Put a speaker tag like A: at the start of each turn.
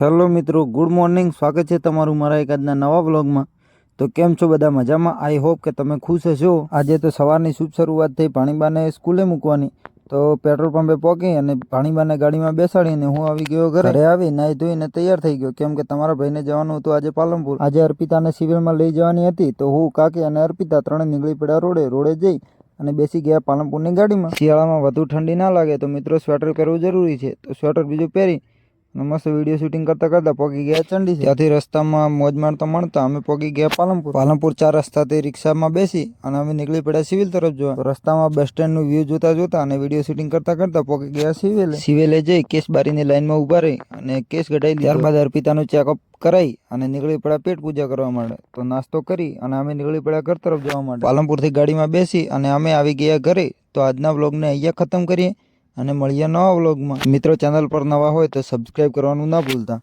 A: Hello મિત્રો, good morning. સ્વાગત છે તમારું મારા એક આજના નવા વ્લોગમાં. તો કેમ છો બધા? મજામાં? આઈ હોપ કે તમે ખુશ હશો. આજે તો સવારની શુભ શરૂઆત થઈ ભાણીબાને સ્કૂલે મૂકવાની. તો પેટ્રોલ પંપે પહોંચી અને ભાણીબાને ગાડીમાં બેસાડીને હું આવી ગયો ઘરે આવી નાહી ધોઈને તૈયાર થઈ ગયો, કેમ કે તમારા ભાઈને જવાનું હતું આજે પાલનપુર. આજે અર્પિતાને સિવિલમાં લઈ જવાની હતી, તો હું, કાકી અને અર્પિતા ત્રણે નીકળી પડ્યા રોડે જઈ અને બેસી ગયા પાલનપુરની ગાડીમાં. શિયાળામાં વધુ ઠંડી ના લાગે તો મિત્રો સ્વેટર પહેરવું જરૂરી છે. તો સ્વેટર બીજું પહેરી મસ્ત વિડીયો શૂટિંગ કરતા પહોંચી ગયા ચંડી. ત્યાંથી રસ્તામાં મોજ મારતા મળતા અમે પહોંચી ગયા પાલનપુર 4 રસ્તાથી રિક્ષામાં બેસી અને અમે નીકળી પડ્યા સિવિલ તરફ જોવા. તો રસ્તામાં બસ સ્ટેન્ડનું વ્યૂ જોતા અને વિડીયો શૂટિંગ કરતા પહોંચી ગયા સિવિલે જઈ કેસ બારીની લાઈનમાં ઉભા રહી અને કેસ કઢાવી લીધો. ત્યારબાદ અર્પિતાનું ચેકઅપ કરાઈ અને નીકળી પડ્યા પેટ પૂજા કરવા માટે. તો નાસ્તો કરી અને અમે નીકળી પડ્યા ઘર તરફ જવા માટે. પાલનપુરથી ગાડીમાં બેસી અને અમે આવી ગયા ઘરે. તો આજના વ્લોગને અહીંયા ખતમ કરીએ અને મળીએ નવા વ્લોગમાં. મિત્રો, ચેનલ પર નવા હોય તો સબસ્ક્રાઈબ કરવાનું ના ભૂલતા.